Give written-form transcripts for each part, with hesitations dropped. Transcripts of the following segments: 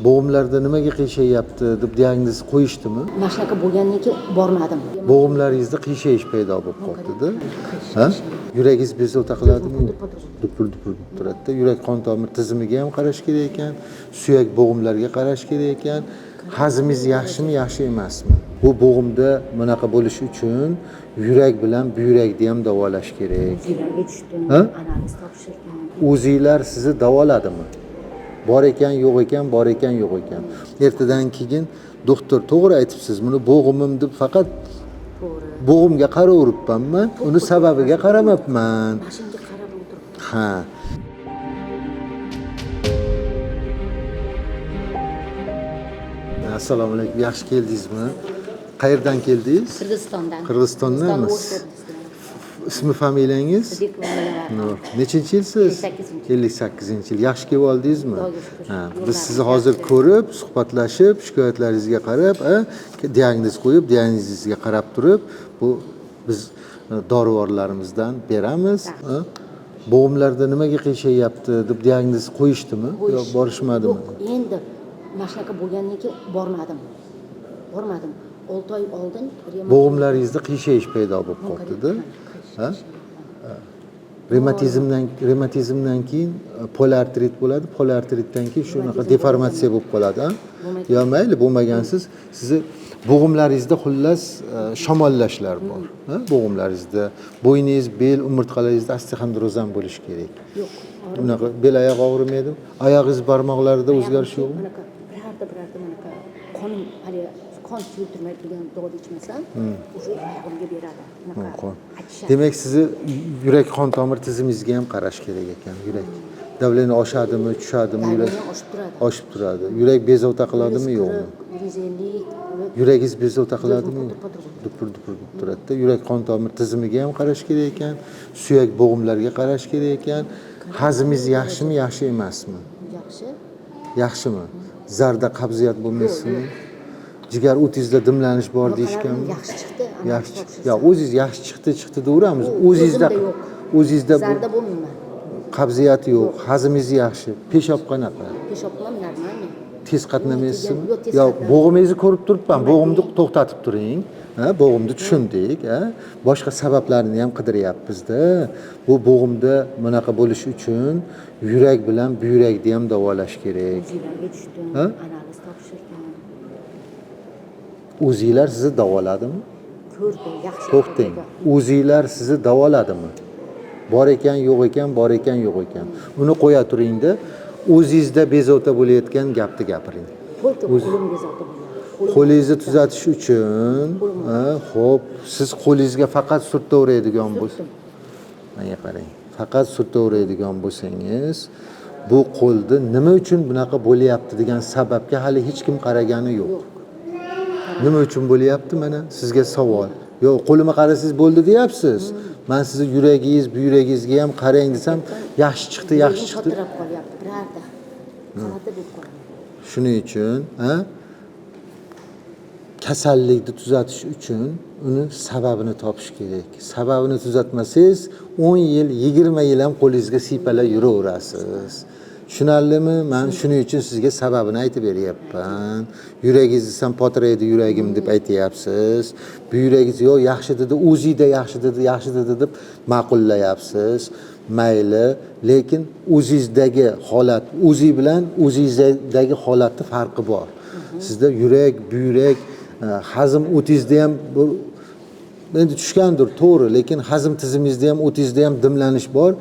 Bo'g'imlarda nimaga qiyshayapti deb diagnoz qo'yishdimi? Mana shunaqa bo'lgandan keyin bormadim. Bo'g'imlaringizda qiyshaysh paydo bo'lib qoldi-da. Ha? Yuragingiz bezovta qiladimi? Dupur turadi-da. Yurak qon tomir tizimiga ham qarash kerak ekan, suyak bo'g'imlarga qarash kerak ekan. Hazmingiz yaxshimi, yaxshi emasmi? Bu bo'g'imda bunaqa bo'lishi uchun yurak bilan buyrakni ham davolash kerak. O'zinglarga tushdim, analiz topshirdim. O'zinglar sizni davoladimi? Bor ekan, yo'q ekan, bor ekan, yo'q ekan. Ertadan keyin doktor to'g'ri aytibsiz, buni bo'g'imim deb faqat bo'g'imga qaraveribmanman, uni sababiga qaramabman. Mashinaga qarab o'tirib. Ha. Assalomu alaykum, yaxshi keldingizmi? Qayerdan keldingiz? Qirg'izistondan. Qirg'izistondanmi? İsmi familiyangiz? Nur. Nechinchi yilsiz? 58-yil. Yaxshi kelib oldingizmi? Ha, biz sizni hozir ko'rib, suhbatlashib, shikoyatlaringizga qarab, diagnoz qo'yib, diagnozingizga qarab turib, bu biz dorivorlarimizdan beramiz. Bo'g'imlarda nimaga qiyshayapti deb diagnoz qo'yishdimi? Yo'q, borishmadimi? Yo'q, endi mana shunaqa bo'lgandan keyin bormadim. 6 oy oldin bo'g'imlaringizda qiyshaysh paydo bo'lib qoldi-da. Ha? Revmatizmdan keyin poliartrit bo'ladi, poliartritdan keyin shunaqa deformatsiya bo'lib qoladi, ha? Yo mayli, bo'lmagansiz, sizni bo'g'imlaringizda xullas shamollashlar bor, ha? Bo'g'imlaringizda bo'yningiz, bel, umurtqalaringizda osteoxondroz ham bo'lishi kerak. yo'q. Bunaqa bel oyoq og'rimaydi? Oyog'ingiz barmoqlarida o'zgarish yo'qmi? Bunaqa birarta bunaqa qonim hali qon suyultirmaydigan dori ichmasam, o'sha oyog'imga beradi. Bunaqa achishadi. Demak, sizni yurak qon tomir tizimingizga ham qarash kerak ekan, yurak. Davleniya oshadimi, tushadimi, yurak oshib turadi. oshib turadi. Yurak bezovta qiladimi, yo'qmi? 150. Yuragingiz bezovta qiladimi? Dupur turadi-da. Yurak qon tomir tizimiga ham qarash kerak ekan, suyak bo'g'imlarga qarash kerak ekan. Hazmingiz yaxshimi, yaxshi emasmi? Yaxshi. Yaxshimi? Zarda qabziyat bo'lmaysizmi? Jigar o'tingizda dimlanish bor deyishganmi? Yaxshi chiqdi. Yaxshi chiqdi. Ya o'zingiz yaxshi chiqdi deyaveramiz. O'zingizda zarda bo'lmayman. Qabziyat yo'q, hazmingiz yaxshi. Peshob qanaqa? Peshob qilaman normalniy. Tez qatnamaysizmi? Yo'q, bo'g'imingizni ko'rib turibman. Bo'g'imni to'xtatib turing. Ha, bo'g'imni tushundik, ha? Boshqa sabablarini ham qidiryapmiz-da. Bu bo'g'imda bunaqa bo'lishi uchun yurak bilan buyrakni ham davolash kerak. O'zinglarga tushdim, analiz topshirdim. O'zinglar sizni davoladimi? Ko'rdim, yaxshi. To'xtang. O'zinglar sizni davoladimi? Bor ekan, yo'q ekan, bor ekan, yo'q ekan. Uni qo'ya turingda, o'zingizda bezovta bo'layotgan gapni gapiring. Qo'lim bezovta bo'ladi. Qo'lingizni tuzatish uchun, xo'p, siz qo'lingizga faqat surtaveradigan bo'lsangiz, mana qarang, faqat surtaveradigan bo'lsangiz, bu qo'lda nima uchun bunaqa bo'lyapti degan sababga hali hech kim qaragani yo'q. Nima uchun bo'lyapti, mana sizga savol. Yo'q, qo'limga qarasangiz bo'ldi deyapsiz. Men sizni yuragingiz, buyragingizga ham qarang desam, yaxshi chiqdi, yaxshi chiqdi. Xotirab qolyapti, birarta. Qalati bo'lib qoladi. Shuning uchun, kasallikni tuzatish uchun uni sababini topish kerak. Sababini tuzatmasangiz 10 yil, 20 yil ham qo'lingizga siypalab yuraverasiz. Tushunarlimi? Men shuning uchun sizga sababini aytib beryapman. Yuragingiz desam potraydi yuragim deb aytayapsiz. Buyragingiz yo'q, yaxshi dedi, o'zingizda yaxshi dedi deb ma'qullayapsiz. Mayli, lekin o'zingizdagi holat, o'zingiz bilan o'zingizdagi holatning farqi bor. Sizda yurak, buyrak, hazm o'tingizda ham endi tushgandir, to'g'ri, lekin hazm tizimingizda ham o'tingizda ham dimlanish bor.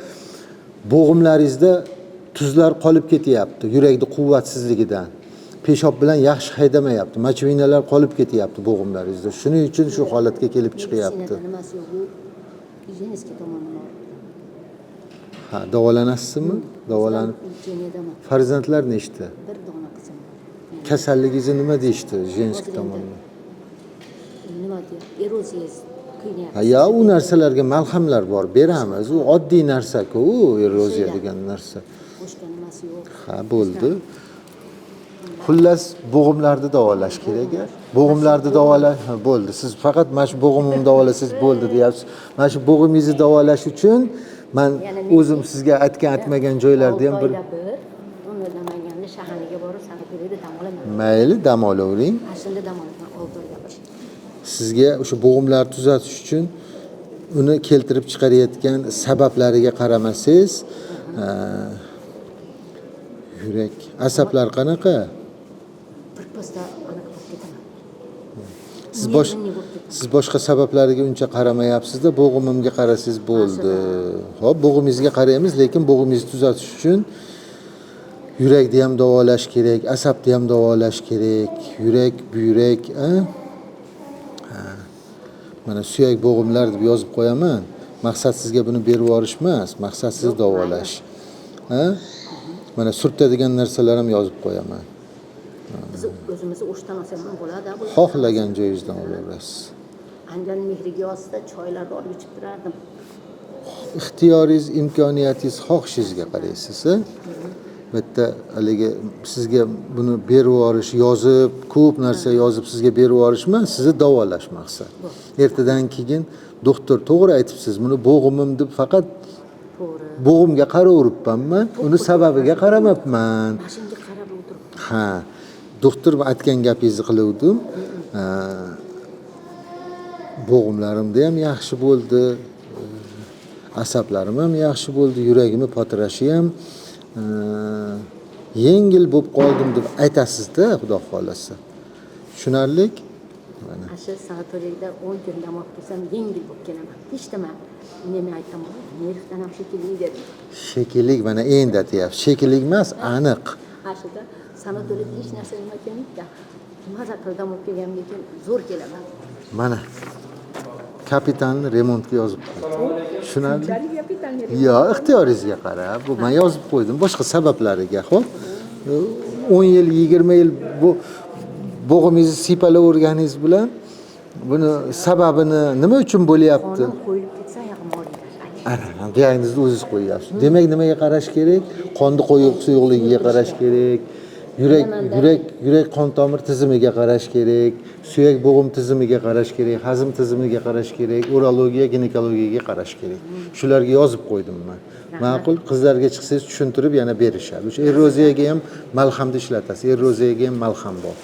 Bo'g'imlaringizda tuzlar qolib ketyapti yurakning quvvatsizligidan. Peshob bilan yaxshi haydamayapti. Mochvinalar qolib ketyapti bo'g'imlaringizda. Shuning uchun shu holatga kelib chiqyapti. Nimasi yo'q, u genetikaga tomondan. Ha, davolanasizmi? Davolanib. Farzandlar nechta? Bir dona qizim bor. Kasalligingizni nima deyishdi jensk tomondan? Nima deyapti? Eroziya qilyapti. Ha, ya u narsalarga malhamlar bor, beramiz. U oddiy narsa-ku, u eroziya degan narsa. Boshqa nimasi yo'q. Ha, bo'ldi. Xullas, bo'g'imlarni davolash kerak. Bo'g'imlarni davolash bo'ldi. Siz faqat mana shu bo'g'imimni davolasangiz bo'ldi deyapsiz. Mana shu bo'g'imingizni davolash uchun men o'zim sizga aytmagan joylarda ham bir Namanganda shaharga borib sanatoriyada dam olaman. Mayli, dam olavering. Aslida dam olaman, oldi gapish. Sizga o'sha bo'g'imlarni tuzatish uchun uni keltirib chiqarayotgan sabablariga qaramasangiz, yurak, asablar qanaqa? Birpasda anaqa bo'lib ketaman. Siz boshqa sabablariga uncha qaramayapsiz-da, bo'g'imimga qarasangiz bo'ldi. Xo'p, bo'g'imingizga qaraymiz, lekin bo'g'imingizni tuzatish uchun yurakni ham davolash kerak, asabni ham davolash kerak. Yurak, buyrak, mana suyak bo'g'imlar deb yozib qo'yaman. Maqsad sizga buni berib yuborish emas, maqsad sizni davolash. Mana surtadigan narsalar ham yozib qo'yaman. Biz o'zimizni o'shdan olsak ham bo'ladi, bu. Xohlagan joyingizdan olaverasiz. Anjan mehriga ostida choylarni olib ichib turardim. Ixtiyoringiz, imkoniyatingiz, xohishingizga qaraysiz. Bitta haligi sizga buni berib yuborish, yozib, ko'p narsa yozib sizga berib yuborish emas, sizni davolash maqsad. Ertadan keyin doktor to'g'ri aytibsiz, buni bo'g'imim deb faqat To'g'ri. bo'g'imga qaraveribmanman, uni sababiga qaramabman. Mashinga qarab o'tirib. Ha, doktor aytgan gapingizni qiluvdim. Bo'g'imlarimda ham yaxshi bo'ldi, asablarim ham yaxshi bo'ldi, yuragimni potirashi ham yengil bo'lib qoldim deb aytasizda, xudo xolasa. Tushunarlik? Mana. Shu sanatoriyda 10 kun dam olib kelsam yengil bo'lib kelaman. Hech nima. Nima aytaman? Nervdan ham shekilli dedi. Shekillik mana endi aytyapsiz. Shekillik emas, aniq. Aslida sanatoriyda hech narsa nima kelmaydi. Maza qildim olib kelgan lekin zo'r kelaman. Mana kapitalni remontga yozib qo'ydim. Tushunarli? Shunchalik kapitalni. Yo'q, ixtiyoringizga qarab, bu men yozib qo'ydim. Boshqa sabablariga, xo'p. 10 yil, 20 yil bu bo'g'imingizni siypalaverganingiz bilan buni sababini nima uchun bo'lyapti? Qonun qo'yilib ketsa oyog'im og'riydi. Ana, diagnozni o'zingiz qo'yyapsiz. Demak, nimaga qarash kerak? Qonni suyuqligiga qarash kerak. Yurak qon tomir tizimiga qarash kerak. Suyak bo'g'im tizimiga qarash kerak. Hazm tizimiga qarash kerak. Urologiya, ginekologiyaga qarash kerak. Shularga yozib qo'ydim men. Ma'qul, qizlarga chiqsangiz tushuntirib yana berishadi. O'sha eroziyaga ham malhamni ishlatasiz. Eroziyaga ham malham bor.